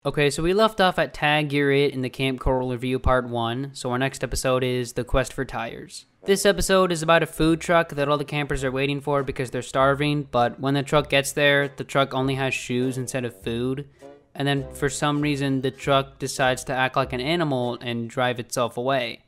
Okay, so we left off at Tag You're It in the Kamp Koral review part 1, so our next episode is The Quest for Tires. This episode is about a food truck that all the campers are waiting for because they're starving, but when the truck gets there, the truck only has shoes instead of food, and then for some reason the truck decides to act like an animal and drive itself away.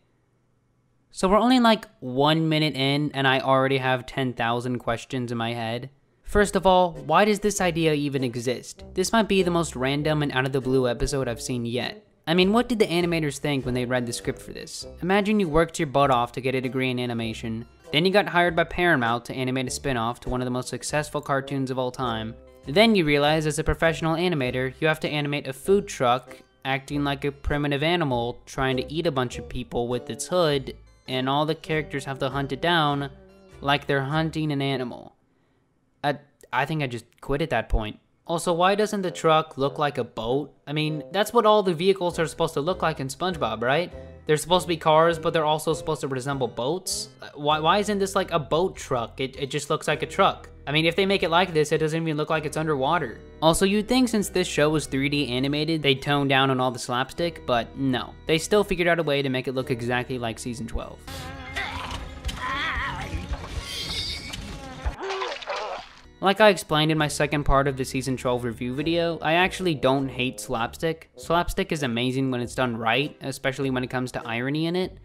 So we're only like 1 minute in and I already have 10,000 questions in my head. First of all, why does this idea even exist? This might be the most random and out-of-the-blue episode I've seen yet. I mean, what did the animators think when they read the script for this? Imagine you worked your butt off to get a degree in animation, then you got hired by Paramount to animate a spin-off to one of the most successful cartoons of all time. Then you realize as a professional animator, you have to animate a food truck acting like a primitive animal trying to eat a bunch of people with its hood, and all the characters have to hunt it down like they're hunting an animal. I think I just quit at that point. Also, why doesn't the truck look like a boat? I mean, that's what all the vehicles are supposed to look like in SpongeBob, right? They're supposed to be cars, but they're also supposed to resemble boats? Why isn't this like a boat truck? It just looks like a truck. I mean, if they make it like this, it doesn't even look like it's underwater. Also, you'd think since this show was 3D animated, they'd tone down on all the slapstick, but no. They still figured out a way to make it look exactly like season 12. Like I explained in my second part of the season 12 review video, I actually don't hate slapstick. Slapstick is amazing when it's done right, especially when it comes to irony in it.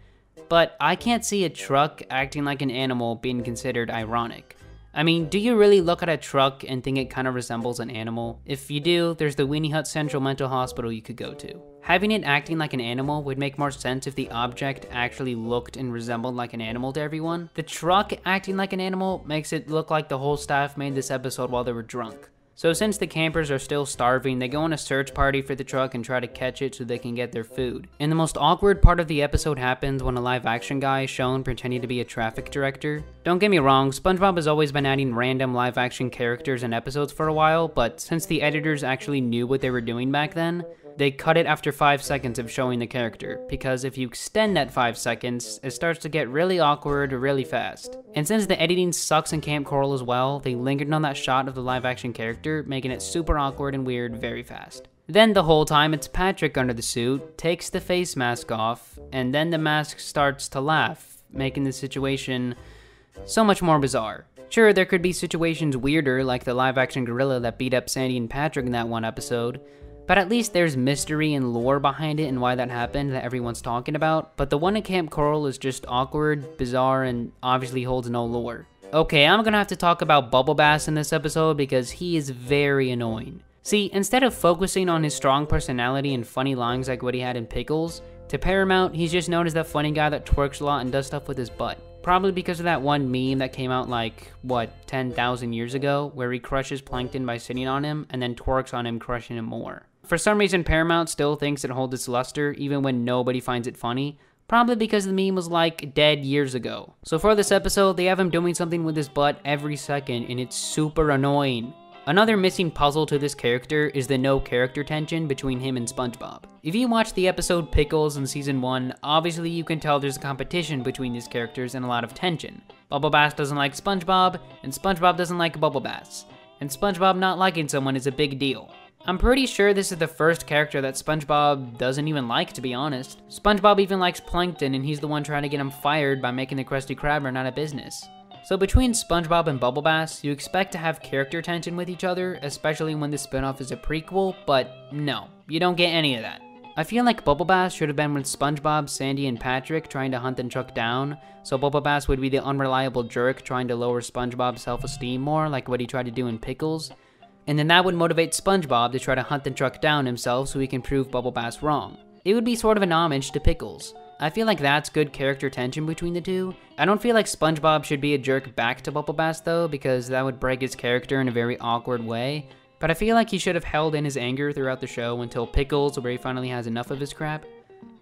But I can't see a truck acting like an animal being considered ironic. I mean, do you really look at a truck and think it kind of resembles an animal? If you do, there's the Weenie Hut Central Mental Hospital you could go to. Having it acting like an animal would make more sense if the object actually looked and resembled like an animal to everyone. The truck acting like an animal makes it look like the whole staff made this episode while they were drunk. So since the campers are still starving, they go on a search party for the truck and try to catch it so they can get their food. And the most awkward part of the episode happens when a live action guy is shown pretending to be a traffic director. Don't get me wrong, SpongeBob has always been adding random live action characters in episodes for a while, but since the editors actually knew what they were doing back then, they cut it after 5 seconds of showing the character, because if you extend that 5 seconds, it starts to get really awkward really fast. And since the editing sucks in Kamp Koral as well, they lingered on that shot of the live action character, making it super awkward and weird very fast. Then the whole time it's Patrick under the suit, takes the face mask off, and then the mask starts to laugh, making the situation so much more bizarre. Sure, there could be situations weirder like the live action gorilla that beat up Sandy and Patrick in that one episode, but at least there's mystery and lore behind it and why that happened that everyone's talking about. But the one in Kamp Koral is just awkward, bizarre, and obviously holds no lore. Okay, I'm gonna have to talk about Bubble Bass in this episode because he is very annoying. See, instead of focusing on his strong personality and funny lines like what he had in Pickles, to Paramount, he's just known as that funny guy that twerks a lot and does stuff with his butt. Probably because of that one meme that came out like, 10,000 years ago, where he crushes Plankton by sitting on him and then twerks on him, crushing him more. For some reason, Paramount still thinks it holds its luster, even when nobody finds it funny. Probably because the meme was like dead years ago. So for this episode, they have him doing something with his butt every second, and it's super annoying. Another missing puzzle to this character is the no character tension between him and SpongeBob. If you watch the episode Pickles in season 1, obviously you can tell there's a competition between these characters and a lot of tension. Bubble Bass doesn't like SpongeBob, and SpongeBob doesn't like Bubble Bass. And SpongeBob not liking someone is a big deal. I'm pretty sure this is the first character that SpongeBob doesn't even like, to be honest. SpongeBob even likes Plankton, and he's the one trying to get him fired by making the Krusty Krab run out of business. So between SpongeBob and Bubble Bass, you expect to have character tension with each other, especially when the spinoff is a prequel, but no, you don't get any of that. I feel like Bubble Bass should have been with SpongeBob, Sandy, and Patrick trying to hunt the truck down, so Bubble Bass would be the unreliable jerk trying to lower SpongeBob's self-esteem more, like what he tried to do in Pickles. And then that would motivate SpongeBob to try to hunt the truck down himself so he can prove Bubble Bass wrong. It would be sort of an homage to Pickles. I feel like that's good character tension between the two. I don't feel like SpongeBob should be a jerk back to Bubble Bass though, because that would break his character in a very awkward way. But I feel like he should have held in his anger throughout the show until Pickles, where he finally has enough of his crap.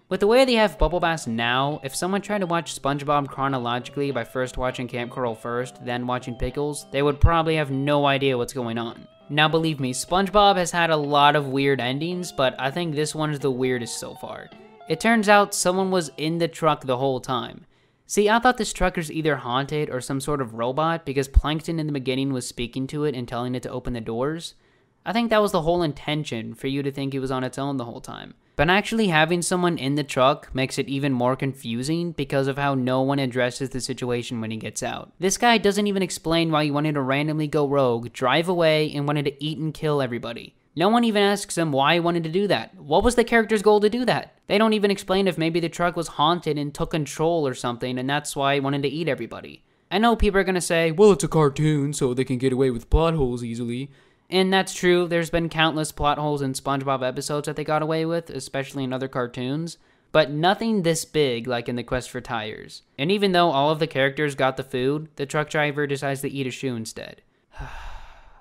With the way they have Bubble Bass now, if someone tried to watch SpongeBob chronologically by first watching Kamp Koral first, then watching Pickles, they would probably have no idea what's going on. Now believe me, SpongeBob has had a lot of weird endings, but I think this one is the weirdest so far. It turns out someone was in the truck the whole time. See, I thought this truck was either haunted or some sort of robot because Plankton in the beginning was speaking to it and telling it to open the doors. I think that was the whole intention, for you to think it was on its own the whole time. But actually having someone in the truck makes it even more confusing because of how no one addresses the situation when he gets out. This guy doesn't even explain why he wanted to randomly go rogue, drive away, and wanted to eat and kill everybody. No one even asks him why he wanted to do that. What was the character's goal to do that? They don't even explain if maybe the truck was haunted and took control or something, and that's why he wanted to eat everybody. I know people are gonna say, well, it's a cartoon, so they can get away with plot holes easily. And that's true, there's been countless plot holes in SpongeBob episodes that they got away with, especially in other cartoons. But nothing this big like in The Quest for Tires. And even though all of the characters got the food, the truck driver decides to eat a shoe instead.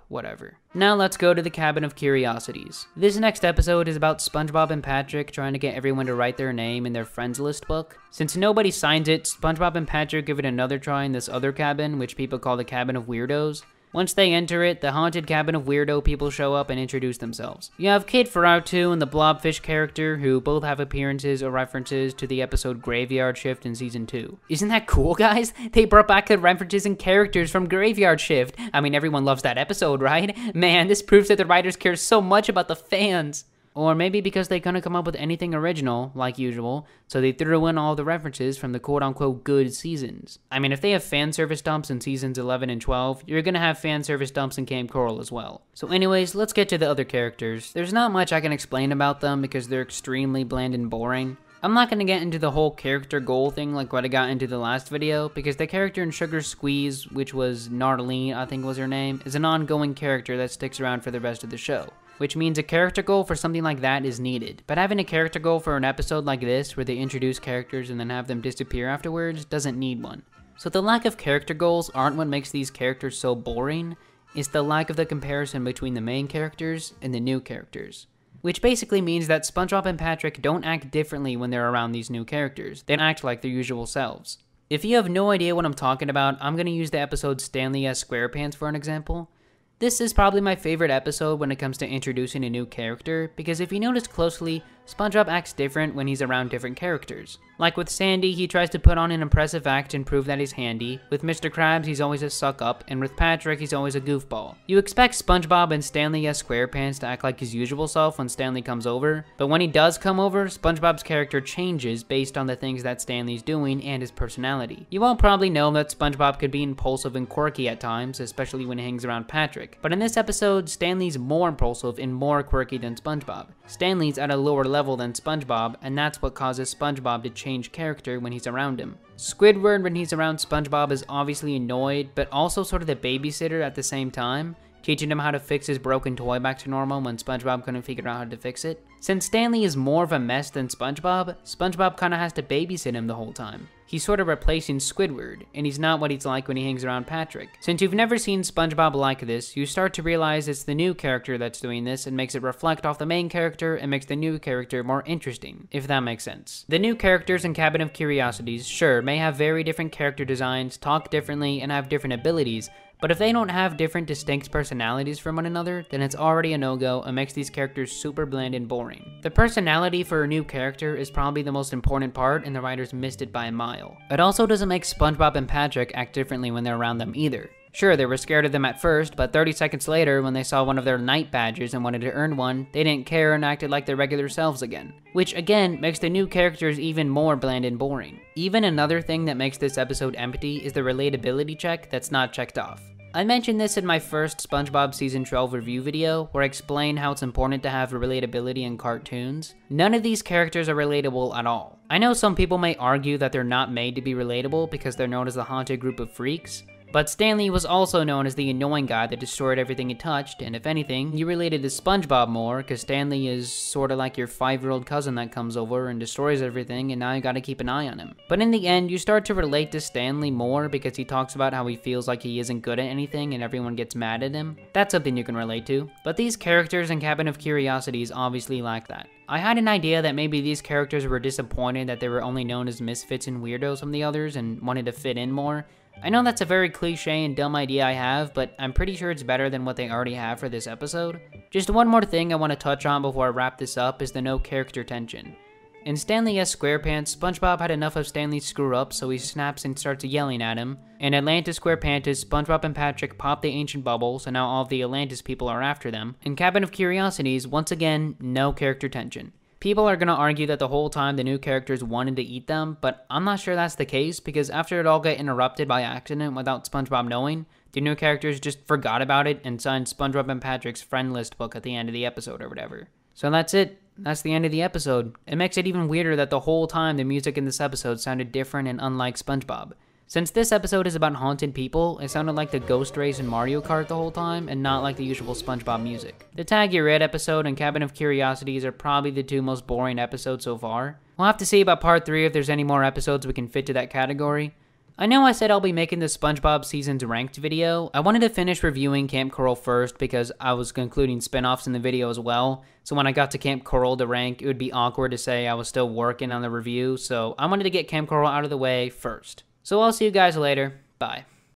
Whatever. Now let's go to the Cabin of Curiosities. This next episode is about SpongeBob and Patrick trying to get everyone to write their name in their friends list book. Since nobody signs it, SpongeBob and Patrick give it another try in this other cabin, which people call the Cabin of Weirdos. Once they enter it, the haunted cabin of weirdo people show up and introduce themselves. You have Kid Ferautu and the Blobfish character, who both have appearances or references to the episode Graveyard Shift in Season 2. Isn't that cool, guys? They brought back the references and characters from Graveyard Shift. I mean, everyone loves that episode, right? Man, this proves that the writers care so much about the fans. Or maybe because they couldn't come up with anything original, like usual, so they threw in all the references from the quote-unquote good seasons. I mean, if they have fan service dumps in seasons 11 and 12, you're gonna have fan service dumps in Camp Koral as well. So anyways, let's get to the other characters. There's not much I can explain about them because they're extremely bland and boring. I'm not gonna get into the whole character goal thing like what I got into the last video, because the character in Sugar Squeeze, which was Narlene, I think was her name, is an ongoing character that sticks around for the rest of the show. Which means a character goal for something like that is needed. But having a character goal for an episode like this, where they introduce characters and then have them disappear afterwards, doesn't need one. So the lack of character goals aren't what makes these characters so boring, it's the lack of the comparison between the main characters and the new characters. Which basically means that SpongeBob and Patrick don't act differently when they're around these new characters, they act like their usual selves. If you have no idea what I'm talking about, I'm gonna use the episode Stanley S. SquarePants for an example. This is probably my favorite episode when it comes to introducing a new character, because if you notice closely, SpongeBob acts different when he's around different characters. Like with Sandy, he tries to put on an impressive act and prove that he's handy. With Mr. Krabs, he's always a suck-up, and with Patrick, he's always a goofball. You expect SpongeBob and Stanley S. SquarePants to act like his usual self when Stanley comes over, but when he does come over, SpongeBob's character changes based on the things that Stanley's doing and his personality. You all probably know that SpongeBob could be impulsive and quirky at times, especially when he hangs around Patrick. But in this episode, Stanley's more impulsive and more quirky than SpongeBob. Stanley's at a lower level than SpongeBob, and that's what causes SpongeBob to change character when he's around him. Squidward, when he's around SpongeBob, is obviously annoyed, but also sort of the babysitter at the same time, teaching him how to fix his broken toy back to normal when SpongeBob couldn't figure out how to fix it. Since Stanley is more of a mess than SpongeBob, SpongeBob kinda has to babysit him the whole time. He's sort of replacing Squidward, and he's not what he's like when he hangs around Patrick. Since you've never seen SpongeBob like this, you start to realize it's the new character that's doing this and makes it reflect off the main character and makes the new character more interesting, if that makes sense. The new characters in Cabin of Curiosities, sure, may have very different character designs, talk differently, and have different abilities, but if they don't have different distinct personalities from one another, then it's already a no-go and makes these characters super bland and boring. The personality for a new character is probably the most important part, and the writers missed it by a mile. It also doesn't make SpongeBob and Patrick act differently when they're around them either. Sure, they were scared of them at first, but 30 seconds later, when they saw one of their night badges and wanted to earn one, they didn't care and acted like their regular selves again. Which, again, makes the new characters even more bland and boring. Even another thing that makes this episode empty is the relatability check that's not checked off. I mentioned this in my first SpongeBob Season 12 review video, where I explain how it's important to have relatability in cartoons. None of these characters are relatable at all. I know some people may argue that they're not made to be relatable because they're known as the haunted group of freaks, but Stanley was also known as the annoying guy that destroyed everything he touched, and if anything, you related to SpongeBob more, because Stanley is sorta like your 5-year-old cousin that comes over and destroys everything, and now you gotta keep an eye on him. But in the end, you start to relate to Stanley more because he talks about how he feels like he isn't good at anything and everyone gets mad at him. That's something you can relate to. But these characters in Cabin of Curiosities obviously lack that. I had an idea that maybe these characters were disappointed that they were only known as misfits and weirdos from the others and wanted to fit in more. I know that's a very cliche and dumb idea I have, but I'm pretty sure it's better than what they already have for this episode. Just one more thing I want to touch on before I wrap this up is the no character tension. In Stanley S. SquarePants, SpongeBob had enough of Stanley's screw-up, so he snaps and starts yelling at him. In Atlantis SquarePantis, SpongeBob and Patrick pop the ancient bubble, so now all of the Atlantis people are after them. In Cabin of Curiosities, once again, no character tension. People are going to argue that the whole time the new characters wanted to eat them, but I'm not sure that's the case, because after it all got interrupted by accident without SpongeBob knowing, the new characters just forgot about it and signed SpongeBob and Patrick's friend list book at the end of the episode or whatever. So that's it. That's the end of the episode. It makes it even weirder that the whole time the music in this episode sounded different and unlike SpongeBob. Since this episode is about haunted people, it sounded like the Ghost Race in Mario Kart the whole time, and not like the usual SpongeBob music. The Tag Your Red episode and Cabin of Curiosities are probably the two most boring episodes so far. We'll have to see about part 3 if there's any more episodes we can fit to that category. I know I said I'll be making the SpongeBob Seasons Ranked video. I wanted to finish reviewing Kamp Koral first because I was including spin-offs in the video as well. So when I got to Kamp Koral to rank, it would be awkward to say I was still working on the review. So I wanted to get Kamp Koral out of the way first. So I'll see you guys later. Bye.